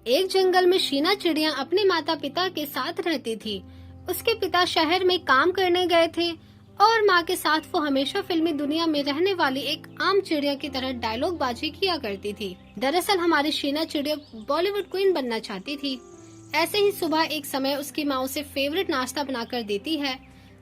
एक जंगल में शीना चिड़िया अपने माता पिता के साथ रहती थी। उसके पिता शहर में काम करने गए थे और माँ के साथ वो हमेशा फिल्मी दुनिया में रहने वाली एक आम चिड़िया की तरह डायलॉग बाजी किया करती थी। दरअसल हमारी शीना चिड़िया बॉलीवुड क्वीन बनना चाहती थी। ऐसे ही सुबह एक समय उसकी माँ उसे फेवरेट नाश्ता बनाकर देती है,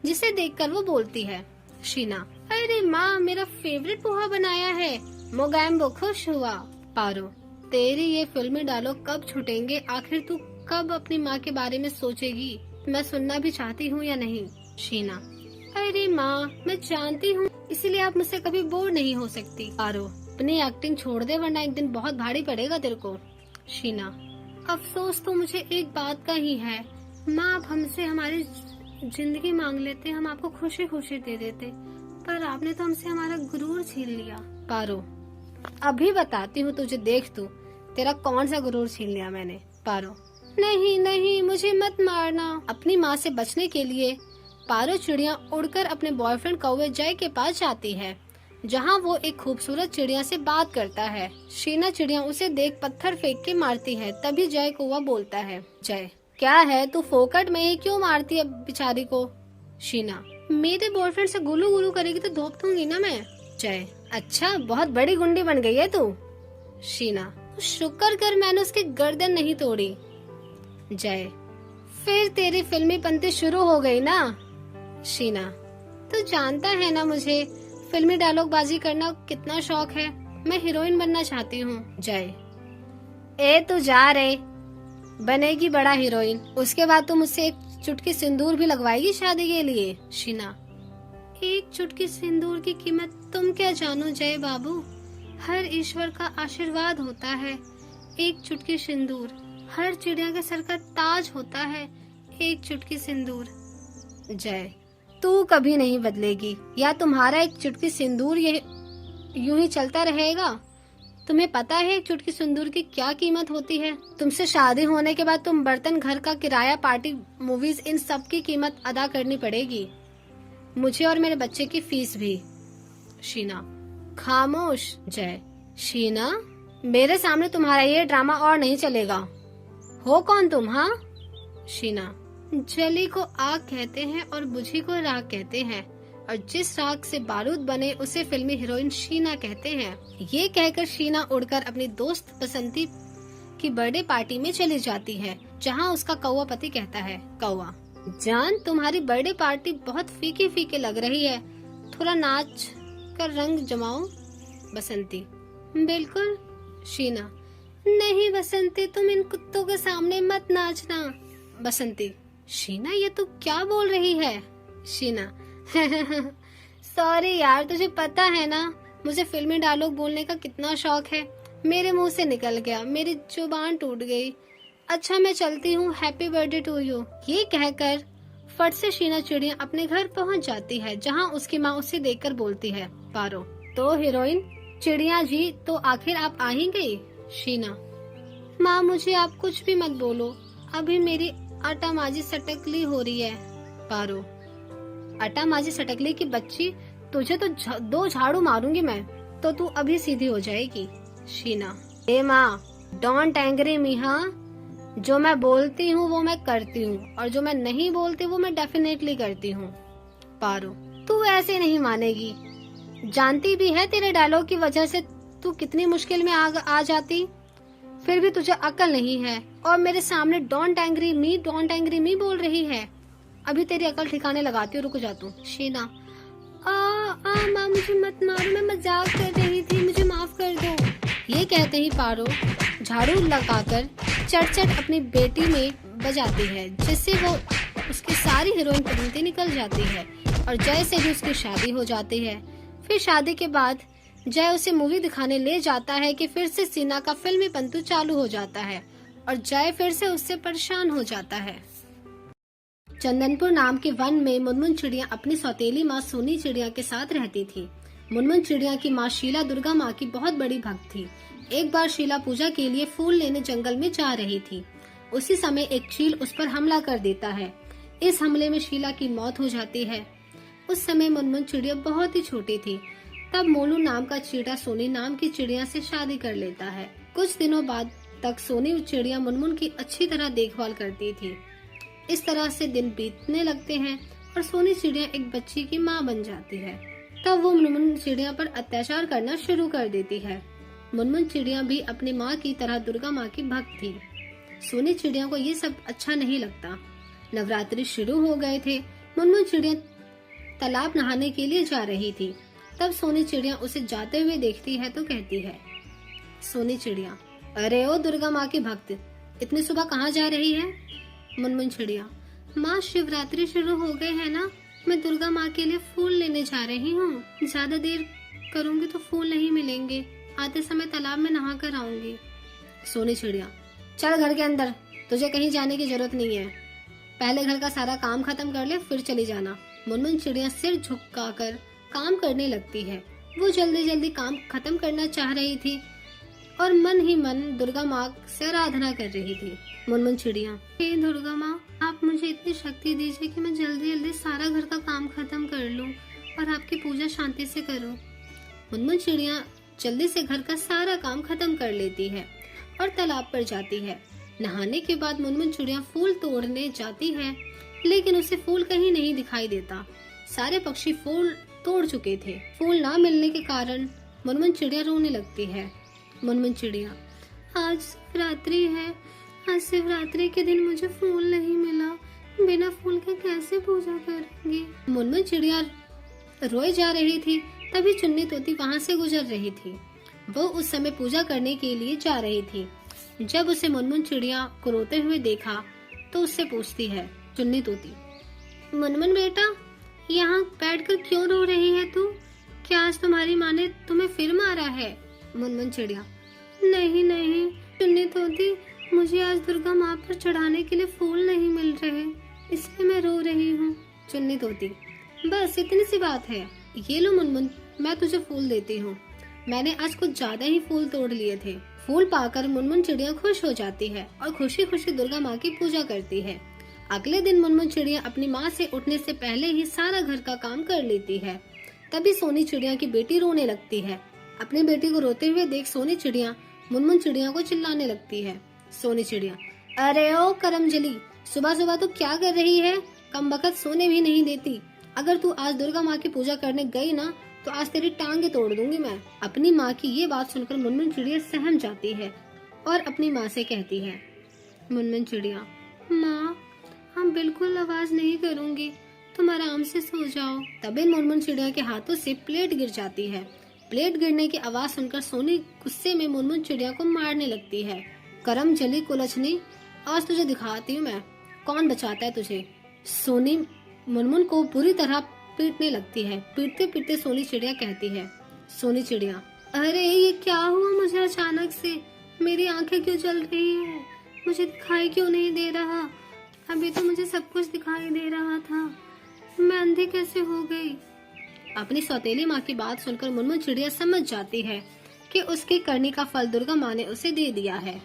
जिसे देखकर वो बोलती है, शीना, अरे माँ, मेरा फेवरेट पोहा बनाया है। मोगैम्बो खुश हुआ। पारो, तेरी ये फिल्मी डायलॉग कब छूटेंगे? आखिर तू कब अपनी माँ के बारे में सोचेगी? मैं सुनना भी चाहती हूँ या नहीं? शीना, अरे माँ, मैं जानती हूँ, इसीलिए आप मुझसे कभी बोर नहीं हो सकती। पारो, अपनी एक्टिंग छोड़ दे वरना एक दिन बहुत भारी पड़ेगा तेरे को। शीना, अफसोस तो मुझे एक बात का ही है माँ, आप हमसे हमारी जिंदगी मांग लेते, हम आपको खुशी खुशी दे देते, पर आपने तो हमसे हमारा गुरूर छीन लिया। पारो, अभी बताती हूँ तुझे, देख तू तेरा कौन सा गुरूर छीन लिया मैंने। पारो, नहीं नहीं, मुझे मत मारना। अपनी माँ से बचने के लिए पारो चिड़िया उड़कर अपने बॉयफ्रेंड कौवे जय के पास जाती है, जहाँ वो एक खूबसूरत चिड़िया से बात करता है। शीना चिड़िया उसे देख पत्थर फेंक के मारती है। तभी जय कौवा बोलता है, जय, क्या है, तू फोकट में ही क्यों मारती है बेचारी को? शीना, मेरे बॉयफ्रेंड से गुलू गुलू करेगी तो धोप दूंगी ना मैं। जय, अच्छा, बहुत बड़ी गुंडी बन गई है तू। शीना, शुक्र कर मैंने उसकी गर्दन नहीं तोड़ी। जय, फिर तेरी फिल्मी पंक्ति शुरू हो गई ना। शीना, तू जानता है ना मुझे फिल्मी डायलॉग बाजी करना कितना शौक है, मैं हीरोइन बनना चाहती हूँ। जय, ए तू जा रे, बनेगी बड़ा हीरोइन, उसके बाद तुम मुझसे एक चुटकी सिंदूर भी लगवाएगी शादी के लिए। शीना, एक चुटकी सिंदूर की कीमत तुम क्या जानो जय बाबू, हर ईश्वर का आशीर्वाद होता है। एक चुटकी सिंदूर हर चिड़िया के सर का ताज होता है। एक चुटकी सिंदूर। जय, तू कभी नहीं बदलेगी, या तुम्हारा एक चुटकी सिंदूर ये यूं ही चलता रहेगा। तुम्हें पता है एक चुटकी सिंदूर की क्या कीमत होती है? तुमसे शादी होने के बाद तुम बर्तन, घर का किराया, पार्टी, मूवीज, इन सब की कीमत अदा करनी पड़ेगी, मुझे और मेरे बच्चे की फीस भी। शीना, खामोश। जय, शीना, मेरे सामने तुम्हारा ये ड्रामा और नहीं चलेगा। हो कौन तुम? हाँ। शीना, जली को आग कहते हैं और बुझी को राख कहते हैं, और जिस राख से बारूद बने उसे फिल्मी हीरोइन शीना कहते हैं। ये कहकर शीना उड़कर अपनी दोस्त बसंती की बर्थडे पार्टी में चली जाती है, जहाँ उसका कौवा पति कहता है, कौवा जान, तुम्हारी बर्थडे पार्टी बहुत फीकी फीकी लग रही है, थोड़ा नाच कर रंग जमाओ। बसंती, बिल्कुल। शीना, नहीं बसंती, तुम इन कुत्तों के सामने मत नाचना। बसंती, शीना, ये तू क्या बोल रही है? शीना, सॉरी यार, तुझे पता है ना मुझे फिल्मी डायलॉग बोलने का कितना शौक है, मेरे मुंह से निकल गया, मेरी जुबान टूट गई। अच्छा मैं चलती हूँ, हैप्पी बर्थडे टू यू। ये कहकर फट से शीना चिड़िया अपने घर पहुँच जाती है, जहाँ उसकी माँ उसे देखकर बोलती है, पारो, तो हीरोइन चिड़िया जी, तो आखिर आप आ ही गई। शीना, माँ मुझे आप कुछ भी मत बोलो, अभी मेरी आटा माजी सटकली हो रही है। पारो, आटा माजी सटकली की बच्ची, तुझे तो दो झाड़ू मारूंगी मैं, तो तू अभी सीधी हो जाएगी। शीना, ए माँ, डोंट एंग्री मी। हाँ, जो मैं बोलती हूँ वो मैं करती हूँ, और जो मैं नहीं बोलती वो मैं डेफिनेटली करती हूँ। पारो, तू ऐसे नहीं मानेगी, जानती भी है तेरे डायलॉग की वजह से तू कितनी मुश्किल में आ जाती, फिर भी तुझे अकल नहीं है और मेरे सामने डोंट एंग्री मी बोल रही है। अभी तेरी अकल ठिकाने लगाती हूँ, रुक जा तू। शीना, माँ मुझे मत मारो, मैं मजाक कर रही थी, मुझे माफ कर दो। ये कहते ही पारो झाड़ू लगाकर चट अपनी बेटी में बजाती है, जिससे वो उसकी सारी हीरोइन पंक्ति निकल जाती है और जय से भी उसकी शादी हो जाती है। फिर शादी के बाद जय उसे मूवी दिखाने ले जाता है कि फिर से शीना का फिल्मी पंतु चालू हो जाता है और जय फिर से उससे परेशान हो जाता है। चंदनपुर नाम के वन में मुनमुन चिड़िया अपनी सौतेली माँ सोनी चिड़िया के साथ रहती थी। मुनमुन चिड़िया की माँ शीला दुर्गा माँ की बहुत बड़ी भक्त थी। एक बार शीला पूजा के लिए फूल लेने जंगल में जा रही थी। उसी समय एक चील उस पर हमला कर देता है। इस हमले में शीला की मौत हो जाती है। उस समय मुनमुन चिड़िया बहुत ही छोटी थी। तब मोलू नाम का चीटा सोनी नाम की चिड़िया से शादी कर लेता है। कुछ दिनों बाद तक सोनी चिड़िया मुनमुन की अच्छी तरह देखभाल करती थी। इस तरह से दिन बीतने लगते हैं और सोनी चिड़िया एक बच्ची की माँ बन जाती है। तब वो मुनमुन चिड़िया पर अत्याचार करना शुरू कर देती है। मुनमुन चिड़िया भी अपनी माँ की तरह दुर्गा माँ की भक्त थी। सोनी चिड़िया को ये सब अच्छा नहीं लगता। नवरात्रि शुरू हो गए थे। मुनमुन चिड़िया तालाब नहाने के लिए जा रही थी। तब सोनी चिड़िया उसे जाते हुए देखती है तो कहती है, सोनी चिड़िया, अरे ओ दुर्गा माँ की भक्त, इतनी सुबह कहाँ जा रही है? मुनमुन चिड़िया, माँ शिवरात्रि शुरू हो गए है ना, मैं दुर्गा माँ के लिए फूल लेने जा रही हूँ। ज्यादा देर करूँगी तो फूल नहीं मिलेंगे, आते समय तालाब में नहा कर आऊंगी। सोनी चिड़िया, चल घर के अंदर, तुझे कहीं जाने की जरूरत नहीं है। पहले घर का सारा काम खत्म कर ले, फिर चली जाना। मुनमुन चिड़िया सिर झुकाकर काम करने लगती है। वो जल्दी जल्दी काम खत्म करना चाह रही थी और मन ही मन दुर्गा माँ से आराधना कर रही थी। मुनमुन चिड़िया, हे दुर्गा माँ, आप मुझे इतनी शक्ति दीजिए कि मैं जल्दी जल्दी सारा घर का काम खत्म कर लूं और आपकी पूजा शांति से करूं। मुनमुन चिड़िया जल्दी से घर का सारा काम खत्म कर लेती है और तालाब पर जाती है। नहाने के बाद मुनमुन चिड़िया फूल तोड़ने जाती है, लेकिन उसे फूल कहीं नहीं दिखाई देता। सारे पक्षी फूल तोड़ चुके थे। फूल ना मिलने के कारण मुनमुन चिड़िया रोने लगती है। मुनमुन चिड़िया, आज शिवरात्रि है, आज शिवरात्रि के दिन मुझे फूल नहीं मिला, बिना फूल के कैसे पूजा करूंगी। मुनमुन चिड़िया रोए जा रही थी, तभी चुन्नी तोती वहाँ से गुजर रही थी। वो उस समय पूजा करने के लिए जा रही थी। जब उसे मुनमुन चिड़िया को रोते हुए देखा तो उससे पूछती है चुन्नी तोती, मुनमुन बेटा, यहाँ बैठकर क्यों रो रही है तू? क्या आज तुम्हारी माँ ने तुम्हें फिर मारा है? मुनमुन चिड़िया, नहीं नहीं चुन्नी तोती, मुझे आज दुर्गा माँ पर चढ़ाने के लिए फूल नहीं मिल रहे, इसलिए मैं रो रही हूँ। चुन्नी तोती, बस इतनी सी बात है, ये लो मुनमुन, मैं तुझे फूल देती हूँ। मैंने आज कुछ ज्यादा ही फूल तोड़ लिए थे। फूल पाकर मुनमुन चिड़िया खुश हो जाती है और खुशी खुशी दुर्गा माँ की पूजा करती है। अगले दिन मुनमुन चिड़िया अपनी माँ से उठने से पहले ही सारा घर का काम कर लेती है। तभी सोनी चिड़िया की बेटी रोने लगती है। अपनी बेटी को रोते हुए देख सोनी चिड़िया मुनमुन चिड़िया को चिल्लाने लगती है। सोनी चिड़िया, अरे ओ करमजली, सुबह सुबह तो क्या कर रही है? कमबख्त सोने भी नहीं देती। अगर तू आज दुर्गा माँ की पूजा करने गई ना तो आज तेरी टांगे तोड़ दूंगी मैं। अपनी माँ की ये बात सुनकर मुनमुन चिड़िया सहम जाती है और अपनी माँ से कहती है, मुनमुन चिड़िया, माँ, हम बिल्कुल आवाज नहीं करूंगी, तुम आराम से सो जाओ। तभी मुनमुन चिड़िया के हाथों से प्लेट गिर जाती है। प्लेट गिरने की आवाज सुनकर सोनी गुस्से में मुनमुन चिड़िया को मारने लगती है। करम जली कुलछनी, आज तुझे दिखाती हूँ मैं, कौन बचाता है तुझे। सोनी मुनमुन को बुरी तरह पीटने लगती है। पीटते पीटते सोनी चिड़िया कहती है, सोनी चिड़िया, अरे ये क्या हुआ मुझे अचानक से? मेरी आंखें क्यों जल रही है? मुझे दिखाई क्यों नहीं दे रहा? अभी तो मुझे सब कुछ दिखाई दे रहा था, मैं अंधी कैसे हो गई? अपनी सौतेली माँ की बात सुनकर मुनमुन चिड़िया समझ जाती है कि उसकी करनी का फल दुर्गा माँ ने उसे दे दिया है।